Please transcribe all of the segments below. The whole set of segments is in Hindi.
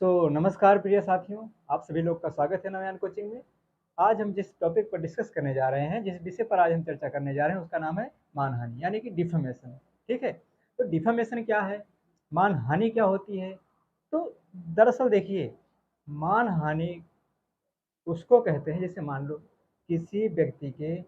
नमस्कार प्रिय साथियों, आप सभी लोग का स्वागत है नवयान कोचिंग में। आज हम जिस टॉपिक पर डिस्कस करने जा रहे हैं, जिस विषय पर आज हम चर्चा करने जा रहे हैं, उसका नाम है मानहानि यानी कि डिफेमेशन। ठीक है, तो डिफेमेशन क्या है, मानहानि क्या होती है? तो दरअसल देखिए, मानहानि उसको कहते हैं, जैसे मान लो किसी व्यक्ति के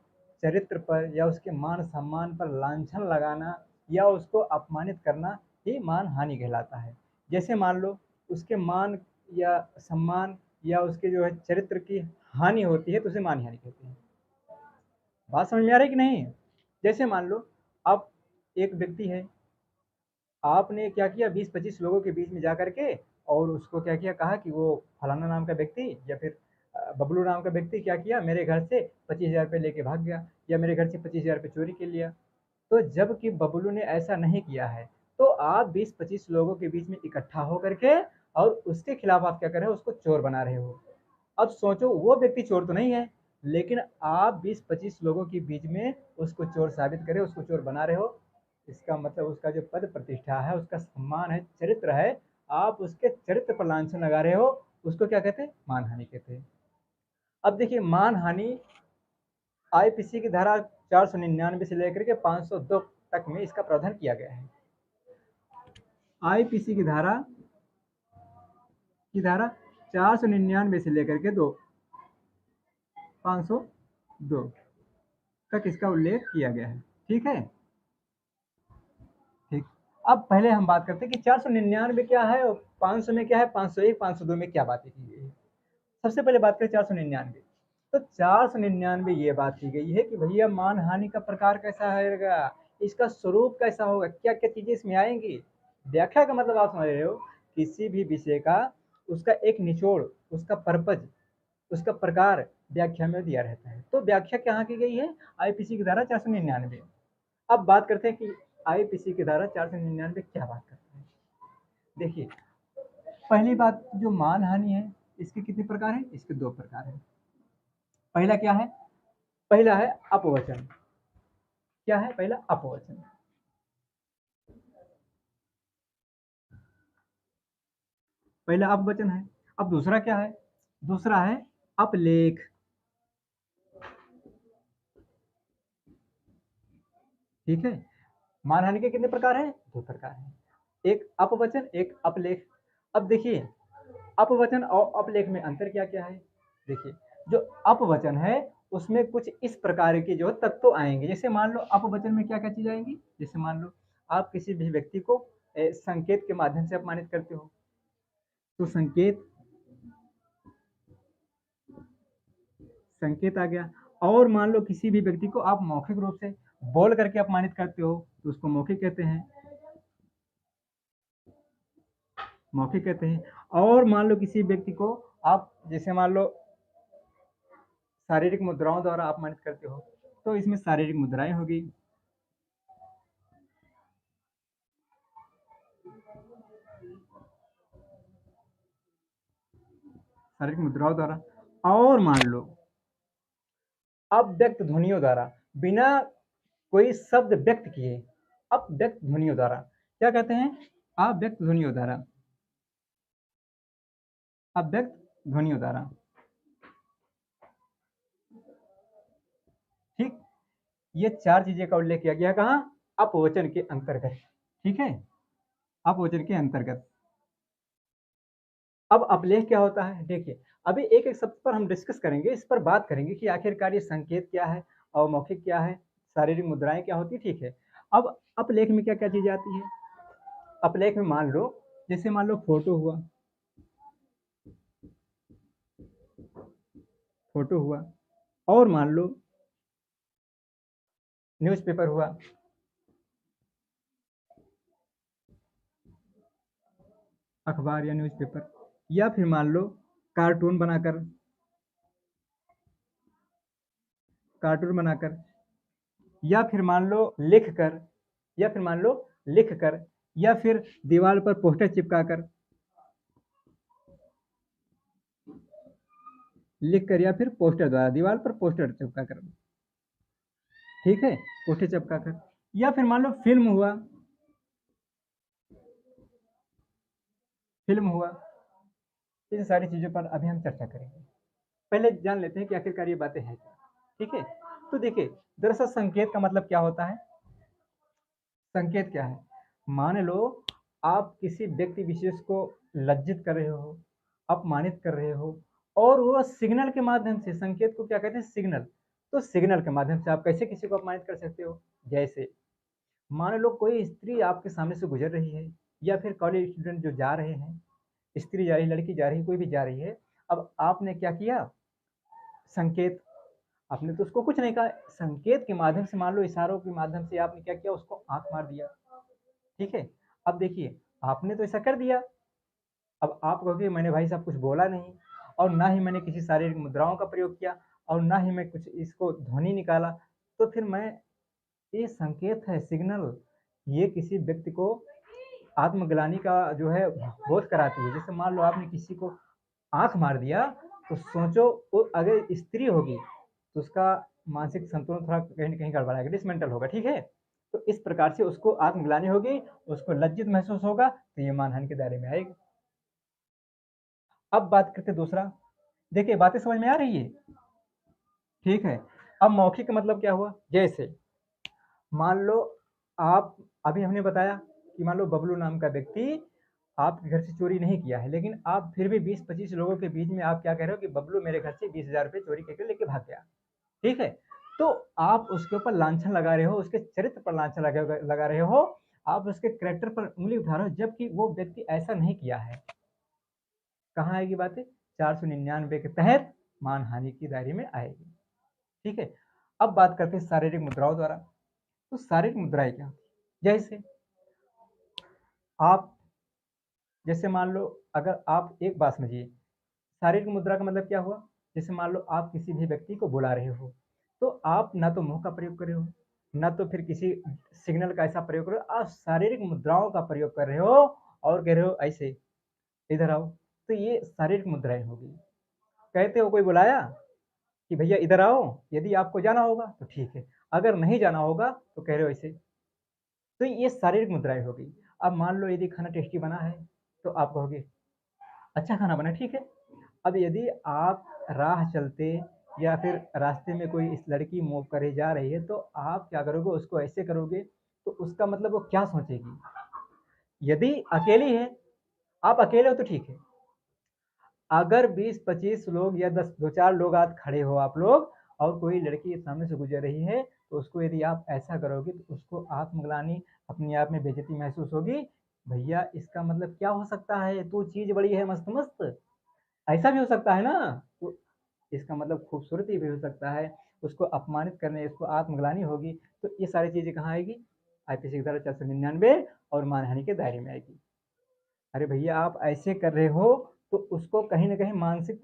चरित्र पर या उसके मान सम्मान पर लांछन लगाना या उसको अपमानित करना ही मानहानि कहलाता है। जैसे मान लो उसके मान या सम्मान या उसके जो है चरित्र की हानि होती है, तो उसे मानहानि कहते हैं। बात समझ में आ रही है कि नहीं? जैसे मान लो अब एक व्यक्ति है, आपने क्या किया, 20-25 लोगों के बीच में जा करके और उसको क्या किया, कहा कि वो फलाना नाम का व्यक्ति या फिर बबलू नाम का व्यक्ति क्या किया, मेरे घर से 25,000 रुपये लेके भाग गया या मेरे घर से 25,000 रुपये चोरी कर लिया। तो जबकि बबलू ने ऐसा नहीं किया है, तो आप 20-25 लोगों के बीच में इकट्ठा होकर के और उसके खिलाफ आप क्या कर रहे हो, उसको चोर बना रहे हो। अब सोचो, वो व्यक्ति चोर तो नहीं है, लेकिन आप 20-25 लोगों के बीच में उसको चोर साबित करे, उसको चोर बना रहे हो। इसका मतलब उसका जो पद प्रतिष्ठा है, उसका सम्मान है, चरित्र है, आप उसके चरित्र पर लांछन लगा रहे हो, उसको क्या कहते हैं, मानहानि कहते हैं। अब देखिए, मानहानि आईपीसी की धारा 499 से लेकर के 502 तक में इसका प्रावधान किया गया है। आईपीसी की धारा 499 से लेकर के 502 तक इसका उल्लेख किया गया है। ठीक है, ठीक। अब पहले हम बात करते हैं कि 499 क्या है और 500 में क्या है, 501 502 में क्या बातें की गई है। सबसे पहले बात करें 499। तो 499 ये बात की गई है कि भैया मानहानि का प्रकार कैसा रहेगा, इसका स्वरूप कैसा होगा, क्या क्या चीजें इसमें आएंगी। व्याख्या का मतलब आप समझ रहे हो, किसी भी विषय का उसका एक निचोड़, उसका पर्पज, उसका प्रकार व्याख्या में दिया रहता है। तो व्याख्या कहाँ की गई है, आईपीसी की धारा 499। अब बात करते हैं कि आईपीसी की धारा 499 क्या बात करता है। देखिए, पहली बात, जो मानहानि है इसके कितने प्रकार हैं, इसके 2 प्रकार हैं। पहला क्या है, पहला है अपवचन। क्या है पहला, अपवचन। पहला अपवचन है। अब दूसरा क्या है, दूसरा है अपलेख। ठीक है, मानहानि के कितने प्रकार हैं, 2 प्रकार हैं, एक अपवचन एक अपलेख। अब देखिए, अपवचन और अपलेख में अंतर क्या क्या है। देखिए, जो अपवचन है उसमें कुछ इस प्रकार के जो तत्व आएंगे। जैसे मान लो अपवचन में क्या क्या चीज आएंगी, जैसे मान लो आप किसी भी व्यक्ति को संकेत के माध्यम से अपमानित करते हो, तो संकेत संकेत आ गया। और मान लो किसी भी व्यक्ति को आप मौखिक रूप से बोल करके अपमानित करते हो, तो उसको मौखिक कहते हैं, मौखिक कहते हैं। और मान लो किसी व्यक्ति को आप जैसे मान लो शारीरिक मुद्राओं द्वारा अपमानित करते हो, तो इसमें शारीरिक मुद्राएं होगी। शारीरिक मुद्राओं द्वारा। और मान लो अव्यक्त ध्वनियों द्वारा, बिना कोई शब्द व्यक्त किए, अव्यक्त ध्वनियों द्वारा, क्या कहते हैं, अव्यक्त ध्वनियों द्वारा, अव्यक्त ध्वनियों द्वारा। ठीक, ये 4 चीजें का उल्लेख किया गया, कहाँ, अपवचन के अंतर्गत। ठीक है, अपवचन के अंतर्गत। अब अपलेख क्या होता है, देखिए, अभी एक एक शब्द पर हम डिस्कस करेंगे, इस पर बात करेंगे कि आखिरकार ये संकेत क्या है और मौखिक क्या है, शारीरिक मुद्राएं क्या होती है। ठीक है, अब अपलेख में क्या क्या चीजें आती है। अपलेख में मान लो, जैसे मान लो फोटो हुआ, फोटो हुआ, और मान लो न्यूज़पेपर हुआ, अखबार या न्यूज़पेपर, या फिर मान लो कार्टून बनाकर, कार्टून बनाकर, या फिर मान लो लिख कर, या फिर मान लो लिख कर, या फिर दीवार पर पोस्टर चिपकाकर, लिख कर या फिर पोस्टर द्वारा दीवार पर पोस्टर चिपकाकर। ठीक है, पोस्टर चिपकाकर, या फिर मान लो फिल्म हुआ, फिल्म हुआ, इन सारी चीज़ों पर अभी हम चर्चा करेंगे। पहले जान लेते हैं कि आखिरकार ये बातें हैं क्या। ठीक है, तो देखिए, दरअसल संकेत का मतलब क्या होता है। संकेत क्या है, मान लो आप किसी व्यक्ति विशेष को लज्जित कर रहे हो, अपमानित कर रहे हो, और वो सिग्नल के माध्यम से, संकेत को क्या कहते हैं, सिग्नल। तो सिग्नल के माध्यम से आप कैसे किसी को अपमानित कर सकते हो। जैसे मान लो कोई स्त्री आपके सामने से गुजर रही है, या फिर कॉलेज स्टूडेंट जो जा रहे हैं, स्त्री जा रही, लड़की जा रही, कोई भी जा रही है। अब आपने क्या किया, संकेत, आपने तो उसको कुछ नहीं कहा, संकेत के माध्यम से, मान लो इशारों के माध्यम से आपने क्या किया, उसको आंख मार दिया। ठीक है, अब देखिए, आपने तो ऐसा कर दिया। अब आप कहोगे मैंने भाई साहब कुछ बोला नहीं, और ना ही मैंने किसी शारीरिक मुद्राओं का प्रयोग किया, और ना ही मैं कुछ इसको ध्वनि निकाला, तो फिर मैं, ये संकेत है, सिग्नल, ये किसी व्यक्ति को आत्मग्लानि का जो है बोध कराती है। जैसे मान लो आपने किसी को आंख मार दिया, तो सोचो वो अगर स्त्री होगी तो उसका मानसिक संतुलन थोड़ा कहीं न कहीं गड़बड़ाएगा, डिसमेंटल होगा। ठीक है, तो इस प्रकार से उसको आत्मग्लानि होगी, उसको लज्जित महसूस होगा, तो ये मानहानि के दायरे में आएगी। अब बात करते हैं दूसरा। देखिए, बातें समझ में आ रही है। ठीक है, अब मौखिक का मतलब क्या हुआ। जैसे मान लो आप, अभी हमने बताया कि मान लो बबलू नाम का व्यक्ति आपके घर से चोरी नहीं किया है, लेकिन आप फिर भी 20-25 लोगों के बीच में आप क्या कह रहे हो कि बबलू मेरे घर से 20,000 रुपये चोरी करके लेके भाग गया। ठीक है, तो आप उसके ऊपर लांछन लगा रहे हो, उसके चरित्र पर लांछन लगा रहे हो, आप उसके कैरेक्टर पर उंगली उठा रहे हो, जबकि वो व्यक्ति ऐसा नहीं किया है। कहाँ आएगी बातें, 499 के तहत मानहानि की दायरे में आएगी। ठीक है, अब बात करते हैं शारीरिक मुद्राओं द्वारा। तो शारीरिक मुद्राएं क्या होती है। जैसे आप, जैसे मान लो, अगर आप एक बात समझिए, शारीरिक मुद्रा का मतलब क्या हुआ। जैसे मान लो आप किसी भी व्यक्ति को बुला रहे हो, तो आप ना तो मुंह का प्रयोग कर रहे हो, ना तो फिर किसी सिग्नल का ऐसा प्रयोग कर रहे हो, आप शारीरिक मुद्राओं का प्रयोग कर रहे हो, और कह रहे हो ऐसे, इधर आओ। तो ये शारीरिक मुद्राएं होगी। कहते हो कोई बुलाया कि भैया इधर आओ, यदि आपको जाना होगा तो ठीक है, अगर नहीं जाना होगा तो कह रहे हो ऐसे। तो ये शारीरिक मुद्राएं होगी। अब मान लो यदि खाना टेस्टी बना है, तो आप कहोगे अच्छा खाना बना, ठीक है। अब यदि आप राह चलते, या फिर रास्ते में कोई इस लड़की मूव करे जा रही है, तो आप क्या करोगे, उसको ऐसे करोगे, तो उसका मतलब वो क्या सोचेगी। यदि अकेली है, आप अकेले हो तो ठीक है, अगर 20-25 लोग या 10 2-4 लोग आज खड़े हो आप लोग, और कोई लड़की सामने से गुजर रही है, तो उसको यदि आप ऐसा करोगे, तो उसको आत्मग्लानि, अपने आप में बेइज्जती महसूस होगी। भैया इसका मतलब क्या हो सकता है, तू चीज बड़ी है मस्त मस्त, ऐसा भी हो सकता है ना। तो इसका मतलब खूबसूरती भी हो सकता है, उसको अपमानित करने, उसको आत्मग्लानि होगी। तो ये सारी चीजें कहाँ आएगी, आईपीसी की धारा 499 और मानहानि के दायरे में आएगी। अरे भैया आप ऐसे कर रहे हो, तो उसको कहीं ना कहीं मानसिक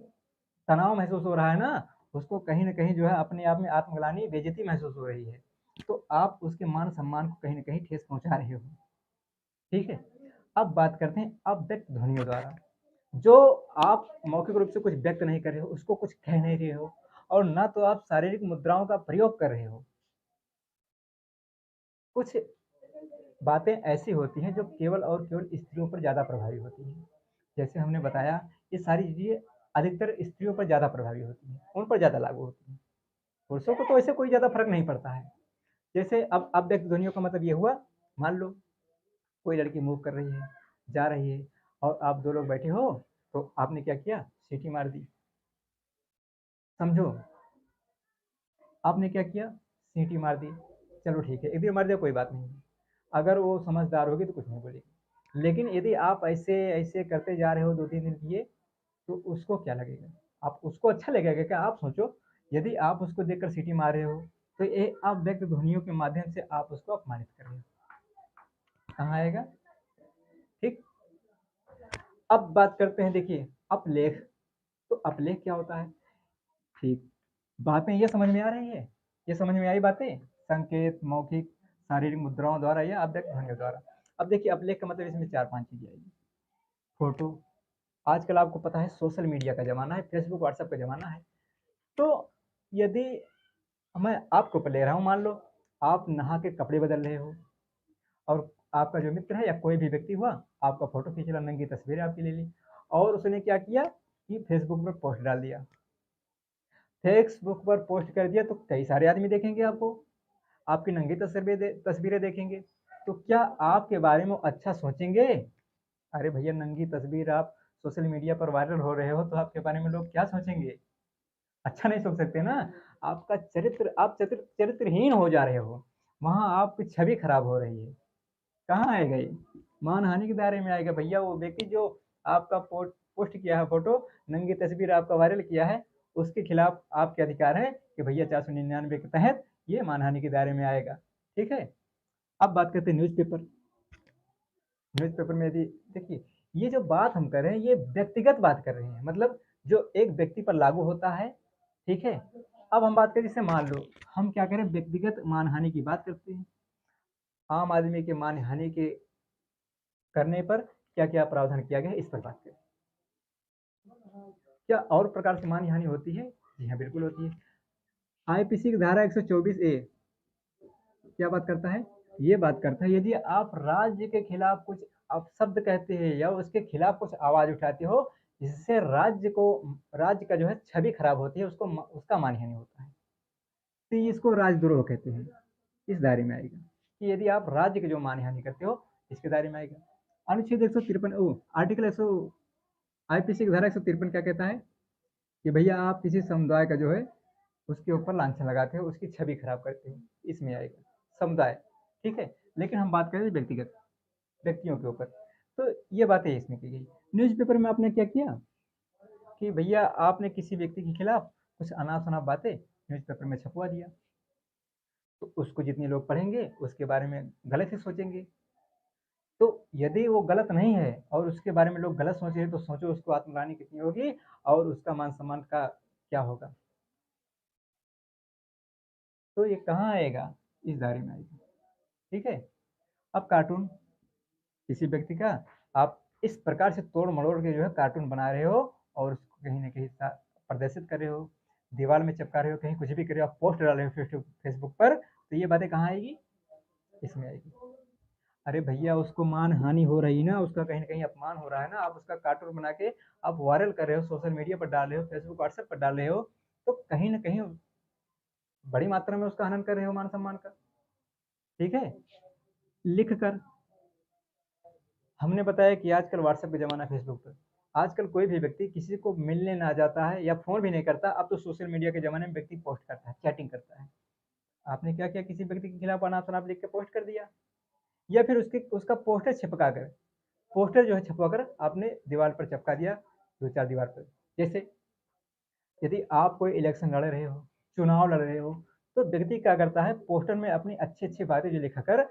तनाव महसूस हो रहा है ना, उसको कहीं ना कहीं जो है अपने आप में आत्मग्लानि, बेइज्जती महसूस हो रही है, तो आप उसके मान सम्मान को कहीं ना कहीं ठेस पहुंचा रहे हो। ठीक है, अब बात करते हैं अव्यक्त ध्वनियों द्वारा। जो आप मौखिक रूप से कुछ व्यक्त नहीं कर रहे हो, उसको कुछ कह नहीं रहे हो, और ना तो आप शारीरिक मुद्राओं का प्रयोग कर रहे हो। कुछ बातें ऐसी होती हैं जो केवल और केवल स्त्रियों पर ज़्यादा प्रभावी होती हैं। जैसे हमने बताया, ये सारी चीज़ें अधिकतर स्त्रियों पर ज़्यादा प्रभावी होती हैं, उन पर ज़्यादा लागू होती हैं। पुरुषों को तो ऐसे कोई ज़्यादा फर्क नहीं पड़ता है। जैसे अब अव्यक्त ध्वनियों का मतलब ये हुआ, मान लो कोई लड़की मूव कर रही है, जा रही है, और आप दो लोग बैठे हो, तो आपने क्या किया, सीटी मार दी। समझो, आपने क्या किया, सीटी मार दी। चलो ठीक है, एक दिन मार दिया, कोई बात नहीं, अगर वो समझदार होगी तो कुछ नहीं बोलेगी। लेकिन यदि आप ऐसे ऐसे करते जा रहे हो 2-3 दिन किए, तो उसको क्या लगेगा, आप उसको अच्छा लगेगा क्या। आप सोचो, यदि आप उसको देखकर सीटी मार रहे हो, तो ये आप व्यक्त ध्वनियों के माध्यम से आप उसको अपमानित कर रहे हो। कहाँ आएगा। ठीक, अब बात करते हैं, देखिए अपलेख। तो अपलेख क्या होता है। ठीक, बातें ये समझ में आ रही है, ये समझ में आई बातें, संकेत, मौखिक, शारीरिक मुद्राओं द्वारा या अव्यक्त ध्वनियों द्वारा। अब देखिए अपलेख का मतलब इसमें 4-5 चीजें आएगी। फोटो, आजकल आपको पता है सोशल मीडिया का जमाना है, फेसबुक व्हाट्सएप का जमाना है। तो यदि मैं आपके ऊपर ले रहा हूँ, मान लो आप नहा के कपड़े बदल रहे हो, और आपका जो मित्र है या कोई भी व्यक्ति हुआ, आपका फोटो खींच रहा, नंगी तस्वीर आपकी ले ली, और उसने क्या किया कि फेसबुक पर पोस्ट डाल दिया। फेसबुक पर पोस्ट कर दिया तो कई सारे आदमी देखेंगे आपको, आपकी नंगी तस्वीरें देखेंगे, तो क्या आपके बारे में अच्छा सोचेंगे? अरे भैया, नंगी तस्वीर आप सोशल मीडिया पर वायरल हो रहे हो तो आपके बारे में लोग क्या सोचेंगे? अच्छा नहीं सोच सकते ना। आपका चरित्र, आप चरित्रहीन हो जा रहे हो, वहाँ आपकी छवि खराब हो रही है। कहाँ आएगा ये? मानहानि के दायरे में आएगा भैया। वो व्यक्ति जो आपका पोस्ट किया है फोटो, नंगी तस्वीर आपका वायरल किया है, उसके खिलाफ आपके अधिकार है कि भैया 499 के तहत ये मानहानि के दायरे में आएगा। ठीक है। अब बात करते हैं न्यूज़पेपर। न्यूज़पेपर में यदि देखिए, ये जो बात हम कर रहे हैं ये व्यक्तिगत बात कर रहे हैं, मतलब जो एक व्यक्ति पर लागू होता है। ठीक है। अब हम बात करें, जैसे मान लो हम क्या करें, व्यक्तिगत मानहानि की बात करते हैं। आम आदमी के मानहानि के करने पर क्या क्या प्रावधान किया गया है, इस पर बात करें। क्या और प्रकार से मानहानि होती है? जी हाँ, बिल्कुल होती है। आईपीसी की धारा 124A क्या बात करता है? ये बात करता है, यदि आप राज्य के खिलाफ कुछ अपशब्द कहते हैं या उसके खिलाफ कुछ आवाज उठाते हो जिससे राज्य का जो है छवि खराब होती है, उसका मानहानि होता है। तो इसको राजद्रोह कहते हैं, इस दायरे में आएगा कि यदि आप राज्य की जो मानहानि करते हो, इसके दायरे में आएगा। अनुच्छेद 153 आर्टिकल 100 आईपीसी की धारा 153 क्या कहता है कि भैया आप किसी समुदाय का जो है उसके ऊपर लांछन लगाते हो, उसकी छवि खराब करते हो, इसमें आएगा समुदाय। ठीक है। लेकिन हम बात करें व्यक्तिगत व्यक्तियों के ऊपर, तो ये बातें इसमें की गई। न्यूज़पेपर में आपने क्या किया कि भैया आपने किसी व्यक्ति के खिलाफ कुछ अनाप शनाप बातें न्यूज़पेपर में छपवा दिया, तो उसको जितने लोग पढ़ेंगे उसके बारे में गलत ही सोचेंगे। तो यदि वो गलत नहीं है और उसके बारे में लोग गलत सोच रहे हैं, तो सोचो उसको आत्मग्लानि कितनी होगी और उसका मान सम्मान का क्या होगा। तो ये कहाँ आएगा? इस दायरे में आएगा। ठीक है। अब कार्टून, किसी व्यक्ति का आप इस प्रकार से तोड़ मड़ोड़ के जो है कार्टून बना रहे हो और उसको कहीं ना कहीं प्रदर्शित कर रहे हो, दीवार में चिपका रहे हो, कहीं कुछ भी कर रहे हो, आप पोस्ट डाल रहे हो फेसबुक पर, तो ये बातें कहाँ आएगी? इसमें आएगी। अरे भैया, उसको मान हानि हो रही ना, उसका कहीं ना कहीं अपमान हो रहा है ना, आप उसका कार्टून बना के आप वायरल कर रहे हो, सोशल मीडिया पर डाल रहे हो, फेसबुक व्हाट्सएप पर डाल रहे हो, तो कहीं ना कहीं बड़ी मात्रा में उसका हनन कर रहे हो मान सम्मान का। ठीक है। लिख कर, हमने बताया कि आजकल व्हाट्सएप का जमाना, फेसबुक पर आजकल कोई भी व्यक्ति किसी को मिलने ना जाता है या फोन भी नहीं करता, अब तो सोशल मीडिया के जमाने में व्यक्ति पोस्ट करता है, चैटिंग करता है। आपने क्या किया, किसी व्यक्ति के खिलाफ अनाप शनाप लिख के पोस्ट कर दिया, या फिर उसका पोस्टर छिपका कर, पोस्टर जो है छपवा कर आपने दीवार पर चिपका दिया, दो चार दीवार पर। जैसे यदि आप कोई इलेक्शन लड़ रहे हो, चुनाव लड़ रहे हो, तो व्यक्ति क्या करता है, पोस्टर में अपनी अच्छी अच्छी बातें जो लिखा कर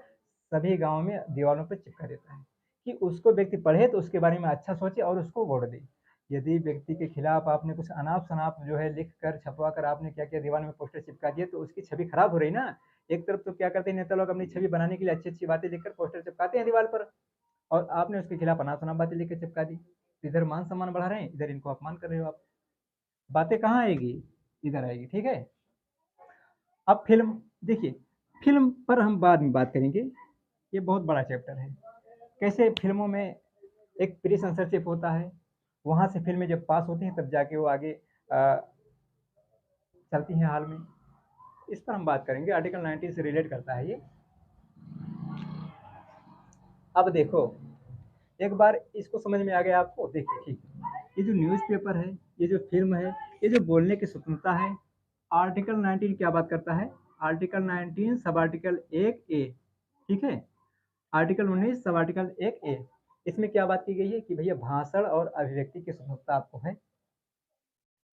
सभी गाँव में दीवारों पर चिपका देता है कि उसको व्यक्ति पढ़े तो उसके बारे में अच्छा सोचे और उसको वोट दे। यदि व्यक्ति के खिलाफ आपने कुछ अनाप शनाप जो है लिख कर छपवा कर आपने क्या किया, दीवार में पोस्टर चिपका दिए, तो उसकी छवि खराब हो रही ना। एक तरफ तो क्या करते हैं नेता लोग, अपनी छवि बनाने के लिए अच्छी अच्छी बातें लिखकर पोस्टर चिपकाते हैं दीवार पर, और आपने उसके खिलाफ अनाप शनाप बातें लिख कर चिपका दी। इधर मान सम्मान बढ़ा रहे हैं, इधर इनको अपमान कर रहे हो आप। बातें कहाँ आएगी? इधर आएगी। ठीक है। अब फिल्म देखिए, फिल्म पर हम बाद में बात करेंगे, ये बहुत बड़ा चैप्टर है। कैसे फिल्मों में एक प्री सेंसरशिप होता है, वहाँ से फिल्में जब पास होती हैं तब जाके वो आगे चलती हैं हाल में, इस पर हम बात करेंगे। आर्टिकल 19 से रिलेट करता है ये। अब देखो, एक बार इसको समझ में आ गया आपको, देखिए ठीक, ये जो न्यूज़पेपर है, ये जो फिल्म है, ये जो बोलने की स्वतंत्रता है, आर्टिकल 19 क्या बात करता है? Article 19 sub article 1A। ठीक है। आर्टिकल 19 सब आर्टिकल 1A, इसमें क्या बात की गई है कि भैया भाषण और अभिव्यक्ति की स्वतंत्रता आपको है,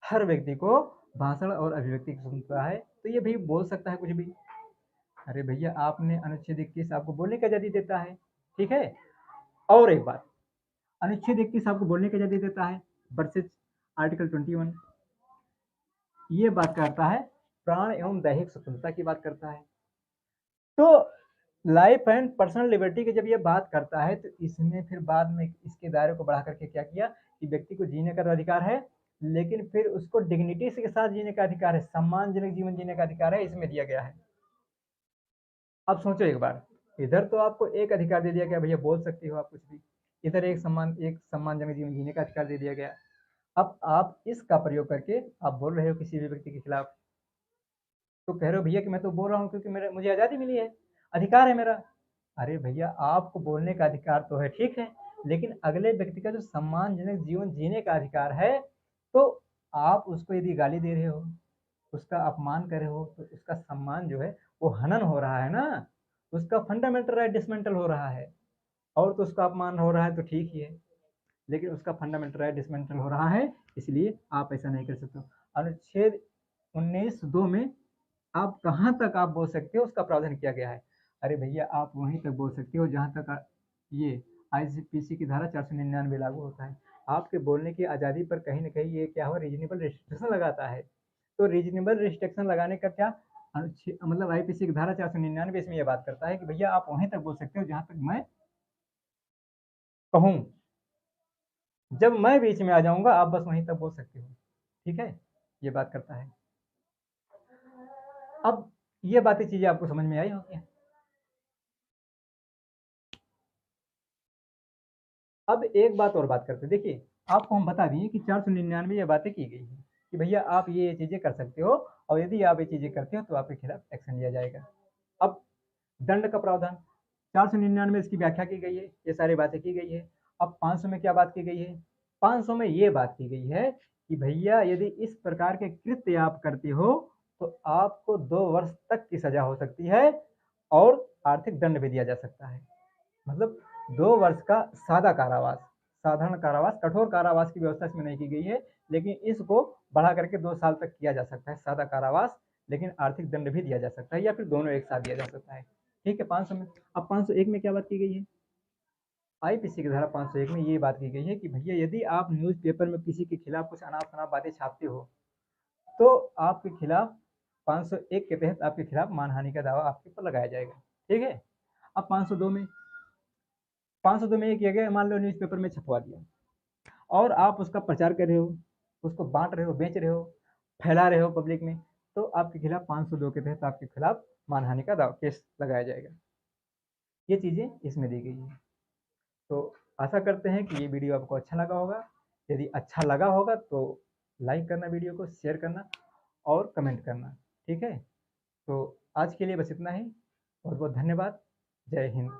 हर व्यक्ति को भाषण और अभिव्यक्ति की स्वतंत्रता है, तो ये भी बोल सकता है कुछ भी। अरे भैया, आपने अनुच्छेद 21 आपको बोलने की आजादी देता है। ठीक है। और एक बात, अनुच्छेद 21 आपको बोलने की आजादी देता है वर्सेज आर्टिकल 21, ये बात करता है प्राण एवं दैहिक स्वतंत्रता की बात करता है। तो लाइफ एंड पर्सनल लिबर्टी की जब ये बात करता है, तो इसमें फिर बाद में इसके दायरे को बढ़ा करके क्या किया कि व्यक्ति को जीने का अधिकार है, लेकिन फिर उसको डिग्निटी के साथ जीने का अधिकार है, सम्मानजनक जीवन जीने का अधिकार है, इसमें दिया गया है। अब सोचो एक बार, इधर तो आपको एक अधिकार दे दिया गया, भैया बोल सकते हो आप कुछ भी, इधर एक सम्मानजनक जीवन जीने का अधिकार दे दिया गया। अब आप इसका प्रयोग करके आप बोल रहे हो किसी भी व्यक्ति के खिलाफ, तो कह रहे हो भैया कि मैं तो बोल रहा हूँ क्योंकि मेरे मुझे आज़ादी मिली है, अधिकार है मेरा। अरे भैया, आपको बोलने का अधिकार तो है, ठीक है, लेकिन अगले व्यक्ति का जो सम्मानजनक जीवन जीने का अधिकार है, तो आप उसको यदि गाली दे रहे हो, उसका अपमान कर रहे हो, तो उसका सम्मान जो है वो हनन हो रहा है ना, उसका फंडामेंटल राइट डिसमेंटल हो रहा है। और तो उसका अपमान हो रहा है तो ठीक ही है, लेकिन उसका फंडामेंटल राइट डिसमेंटल हो रहा है, इसलिए आप ऐसा नहीं कर सकते हो। अनुच्छेद 19(2) में आप कहाँ तक आप बोल सकते हो उसका प्रावधान किया गया है। अरे भैया, आप वहीं तक बोल सकते हो जहाँ तक ये आईसीपीसी की धारा 499 लागू होता है। आपके बोलने की आज़ादी पर कहीं ना कहीं ये क्या हो, रीजनेबल रिस्ट्रिक्शन लगाता है। तो रीजनेबल रिस्ट्रिक्शन लगाने का क्या मतलब आईपीसी की धारा 499 इसमें यह बात करता है कि भैया आप वहीं तक बोल सकते हो जहाँ तक मैं कहूँ, जब मैं बीच में आ जाऊंगा आप बस वहीं तक बोल सकते हो। ठीक है, ये बात करता है। अब ये बातें चीजें आपको समझ में आई होंगी। अब एक बात और बात करते हैं। देखिए, आपको हम बता दिए कि 499 ये बातें की गई है कि भैया आप ये चीजें कर सकते हो, और यदि आप ये चीजें करते हो तो आपके खिलाफ एक्शन लिया जाएगा। अब दंड का प्रावधान 499 में इसकी व्याख्या की गई है, ये सारी बातें की गई है। अब 500 में क्या बात की गई है? 500 में ये बात की गई है कि भैया यदि इस प्रकार के कृत्य आप करते हो तो आपको 2 वर्ष तक की सजा हो सकती है और आर्थिक दंड भी दिया जा सकता है। मतलब 2 वर्ष का सादा कारावास, साधारण कारावास, कठोर कारावास की व्यवस्था इसमें नहीं की गई है, लेकिन इसको बढ़ा करके 2 साल तक किया जा सकता है सादा कारावास, लेकिन आर्थिक दंड भी दिया जा सकता है या फिर दोनों एक साथ दिया जा सकता है। ठीक है, 500 में। अब 501 में क्या बात की गई है? आईपीसी की धारा 501 में ये बात की गई है कि भैया यदि आप न्यूज़पेपर में किसी के खिलाफ कुछ अनाप शनाप बातें छापते हो तो आपके खिलाफ 501 के तहत आपके खिलाफ मानहानि का दावा आपके ऊपर लगाया जाएगा। ठीक है। अब 502 में ये किया गया, मान लो न्यूज़पेपर में छपवा दिया और आप उसका प्रचार कर रहे हो, उसको बांट रहे हो, बेच रहे हो, फैला रहे हो पब्लिक में, तो आपके खिलाफ 502 के तहत आपके खिलाफ मानहानि का दावा केस लगाया जाएगा। ये चीज़ें इसमें दी गई है। तो आशा करते हैं कि ये वीडियो आपको अच्छा लगा होगा। यदि अच्छा लगा होगा तो लाइक करना, वीडियो को शेयर करना और कमेंट करना। ठीक है, तो आज के लिए बस इतना ही। बहुत बहुत धन्यवाद। जय हिंद।